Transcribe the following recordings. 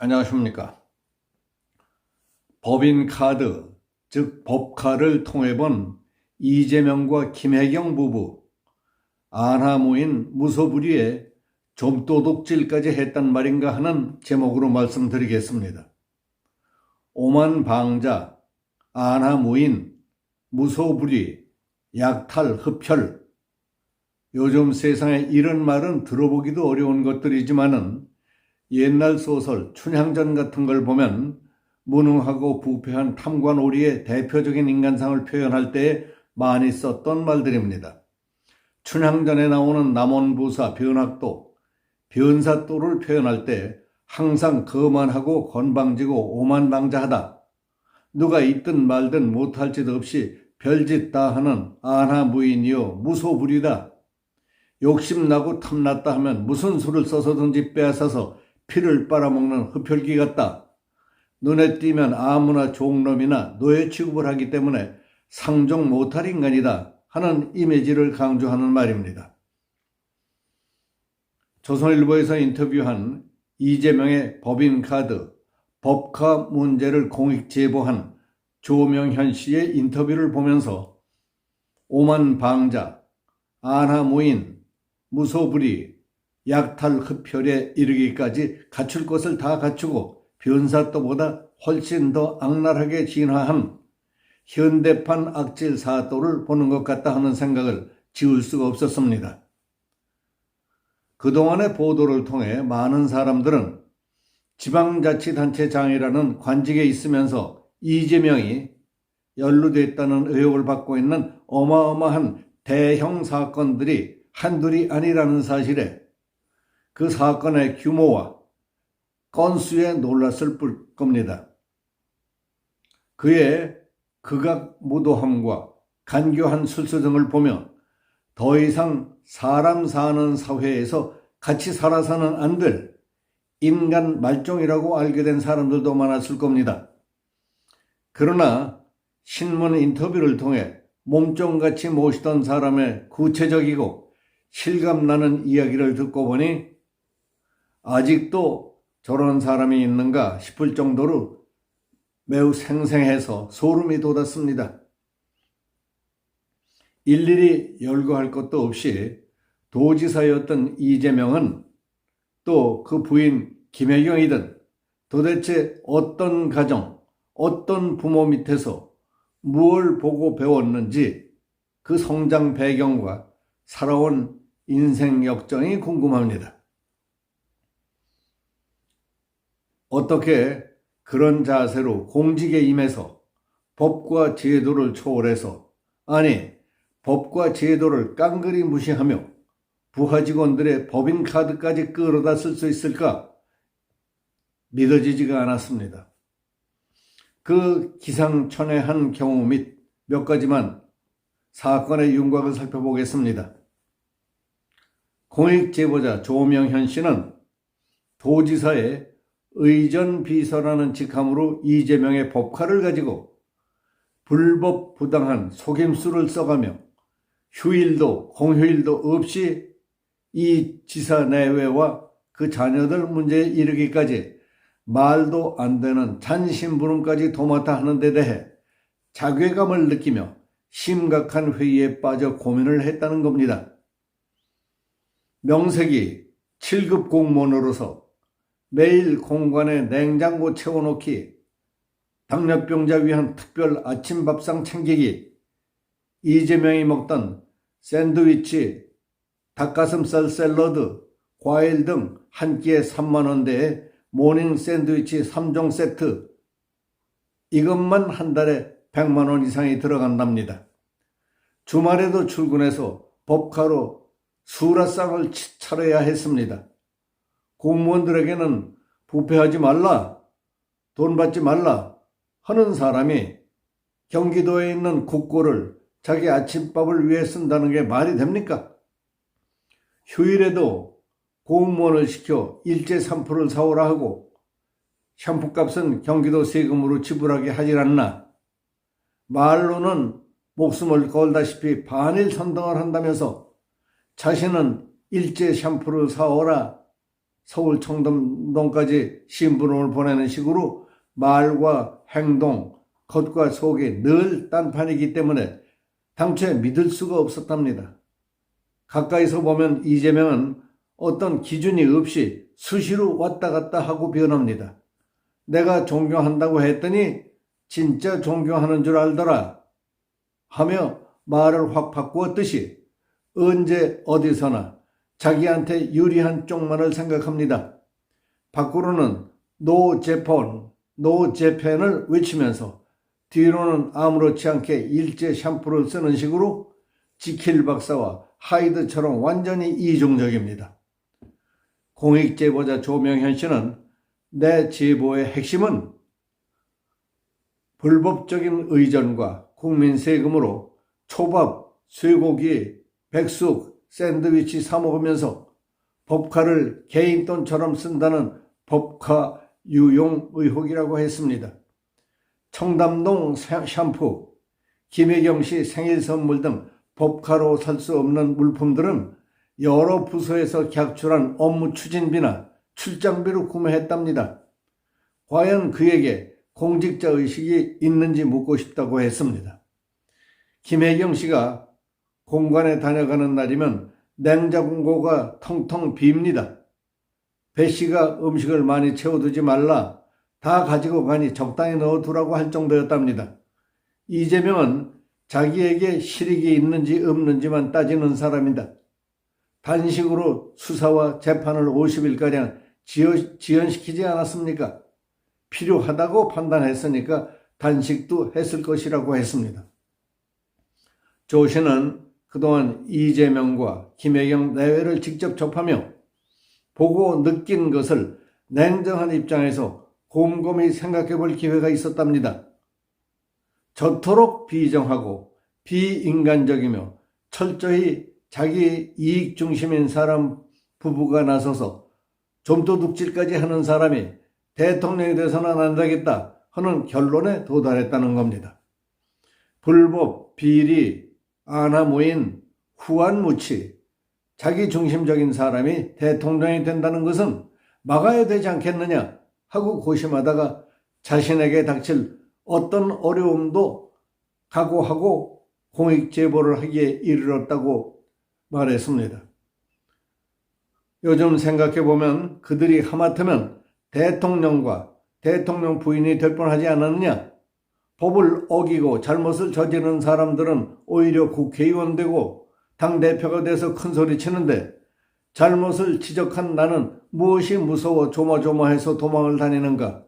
안녕하십니까. 법인카드, 즉 법카를 통해 본 이재명과 김혜경 부부, 안하무인 무소불위에 좀도둑질까지 했단 말인가 하는 제목으로 말씀드리겠습니다. 오만방자, 안하무인, 무소불위, 약탈, 흡혈. 요즘 세상에 이런 말은 들어보기도 어려운 것들이지만은 옛날 소설 춘향전 같은 걸 보면 무능하고 부패한 탐관오리의 대표적인 인간상을 표현할 때 많이 썼던 말들입니다. 춘향전에 나오는 남원부사 변학도, 변사또를 표현할 때 항상 거만하고 건방지고 오만방자하다. 누가 있든 말든 못할 짓 없이 별짓 다 하는 안하무인이요 무소불위다. 욕심나고 탐났다 하면 무슨 수를 써서든지 빼앗아서 피를 빨아먹는 흡혈귀 같다. 눈에 띄면 아무나 종놈이나 노예 취급을 하기 때문에 상종 못할 인간이다 하는 이미지를 강조하는 말입니다. 조선일보에서 인터뷰한 이재명의 법인카드, 법카 문제를 공익 제보한 조명현 씨의 인터뷰를 보면서 오만방자, 안하무인, 무소불위, 약탈 흡혈에 이르기까지 갖출 것을 다 갖추고 변사또보다 훨씬 더 악랄하게 진화한 현대판 악질 사또를 보는 것 같다 하는 생각을 지울 수가 없었습니다. 그동안의 보도를 통해 많은 사람들은 지방자치단체장이라는 관직에 있으면서 이재명이 연루됐다는 의혹을 받고 있는 어마어마한 대형 사건들이 한둘이 아니라는 사실에 그 사건의 규모와 건수에 놀랐을 겁니다. 그의 극악무도함과 간교한 술수 등을 보며 더 이상 사람 사는 사회에서 같이 살아서는 안 될 인간 말종이라고 알게 된 사람들도 많았을 겁니다. 그러나 신문 인터뷰를 통해 몸종같이 모시던 사람의 구체적이고 실감나는 이야기를 듣고 보니 아직도 저런 사람이 있는가 싶을 정도로 매우 생생해서 소름이 돋았습니다. 일일이 열거할 것도 없이 도지사였던 이재명은 또 그 부인 김혜경이든 도대체 어떤 가정, 어떤 부모 밑에서 무엇을 보고 배웠는지 그 성장 배경과 살아온 인생 역정이 궁금합니다. 어떻게 그런 자세로 공직에 임해서 법과 제도를 초월해서, 아니 법과 제도를 깡그리 무시하며 부하 직원들의 법인카드까지 끌어다 쓸 수 있을까 믿어지지가 않았습니다. 그 기상천외한 경우 및 몇 가지만 사건의 윤곽을 살펴보겠습니다. 공익제보자 조명현 씨는 도지사의 의전비서라는 직함으로 이재명의 법카를 가지고 불법 부당한 속임수를 써가며 휴일도 공휴일도 없이 이 지사 내외와 그 자녀들 문제에 이르기까지 말도 안 되는 잔심부름까지 도맡아 하는 데 대해 자괴감을 느끼며 심각한 회의에 빠져 고민을 했다는 겁니다. 명색이 7급 공무원으로서 매일 공관에 냉장고 채워놓기, 당뇨병자 위한 특별 아침 밥상 챙기기, 이재명이 먹던 샌드위치, 닭가슴살 샐러드, 과일 등 한 끼에 3만원대의 모닝 샌드위치 3종 세트, 이것만 한 달에 100만원 이상이 들어간답니다. 주말에도 출근해서 법카로 수라상을 차려야 했습니다. 공무원들에게는 부패하지 말라, 돈 받지 말라 하는 사람이 경기도에 있는 국고를 자기 아침밥을 위해 쓴다는 게 말이 됩니까? 휴일에도 공무원을 시켜 일제 샴푸를 사오라 하고 샴푸값은 경기도 세금으로 지불하게 하질 않나. 말로는 목숨을 걸다시피 반일 선동을 한다면서 자신은 일제 샴푸를 사오라, 서울 청담동까지 심부름을 보내는 식으로 말과 행동, 겉과 속이 늘 딴판이기 때문에 당초에 믿을 수가 없었답니다. 가까이서 보면 이재명은 어떤 기준이 없이 수시로 왔다 갔다 하고 변합니다. 내가 존경한다고 했더니 진짜 존경하는 줄 알더라 하며 말을 확 바꾸었듯이 언제 어디서나 자기한테 유리한 쪽만을 생각합니다. 밖으로는 노 재팬, 노 재팬을 외치면서 뒤로는 아무렇지 않게 일제 샴푸를 쓰는 식으로 지킬 박사와 하이드처럼 완전히 이중적입니다. 공익제보자 조명현 씨는 내 제보의 핵심은 불법적인 의전과 국민 세금으로 초밥, 쇠고기, 백숙, 샌드위치 사 먹으면서 법카를 개인 돈처럼 쓴다는 법카 유용 의혹이라고 했습니다. 청담동 샴푸, 김혜경 씨 생일 선물 등 법카로 살 수 없는 물품들은 여러 부서에서 객출한 업무 추진비나 출장비로 구매했답니다. 과연 그에게 공직자 의식이 있는지 묻고 싶다고 했습니다. 김혜경 씨가 공관에 다녀가는 날이면 냉장고가 텅텅 빕니다. 배 씨가 음식을 많이 채워두지 말라, 다 가지고 가니 적당히 넣어두라고 할 정도였답니다. 이재명은 자기에게 실익이 있는지 없는지만 따지는 사람이다. 단식으로 수사와 재판을 50일가량 지연시키지 않았습니까? 필요하다고 판단했으니까 단식도 했을 것이라고 했습니다. 조 씨는 그동안 이재명과 김혜경 내외를 직접 접하며 보고 느낀 것을 냉정한 입장에서 곰곰이 생각해 볼 기회가 있었답니다. 저토록 비정하고 비인간적이며 철저히 자기 이익 중심인 사람 부부가 나서서 좀도둑질까지 하는 사람이 대통령이 돼서는 안 되겠다 하는 결론에 도달했다는 겁니다. 불법, 비리, 아나무인, 후안무치, 자기 중심적인 사람이 대통령이 된다는 것은 막아야 되지 않겠느냐 하고 고심하다가 자신에게 닥칠 어떤 어려움도 각오하고 공익제보를 하기에 이르렀다고 말했습니다. 요즘 생각해보면 그들이 하마터면 대통령과 대통령 부인이 될 뻔하지 않았느냐? 법을 어기고 잘못을 저지르는 사람들은 오히려 국회의원 되고 당대표가 돼서 큰소리 치는데 잘못을 지적한 나는 무엇이 무서워 조마조마해서 도망을 다니는가?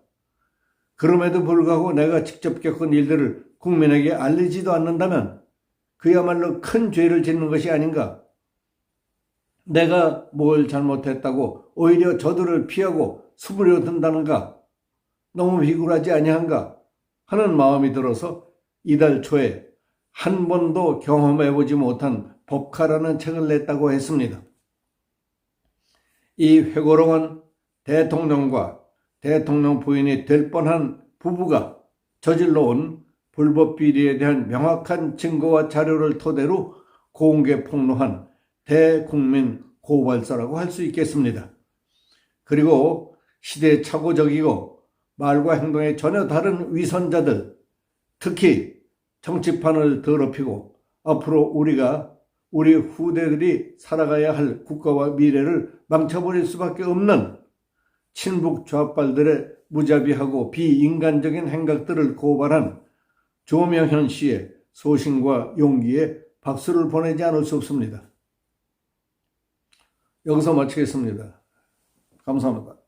그럼에도 불구하고 내가 직접 겪은 일들을 국민에게 알리지도 않는다면 그야말로 큰 죄를 짓는 것이 아닌가? 내가 뭘 잘못했다고 오히려 저들을 피하고 수부려 든다는가? 너무 비굴하지 아니한가? 하는 마음이 들어서 이달 초에 한 번도 경험해보지 못한 법카라는 책을 냈다고 했습니다. 이 회고록은 대통령과 대통령 부인이 될 뻔한 부부가 저질러온 불법 비리에 대한 명확한 증거와 자료를 토대로 공개 폭로한 대국민 고발서라고 할 수 있겠습니다. 그리고 시대착오적이고 말과 행동에 전혀 다른 위선자들, 특히 정치판을 더럽히고 앞으로 우리 후대들이 살아가야 할 국가와 미래를 망쳐버릴 수밖에 없는 친북 좌빨들의 무자비하고 비인간적인 행각들을 고발한 조명현 씨의 소신과 용기에 박수를 보내지 않을 수 없습니다. 여기서 마치겠습니다. 감사합니다.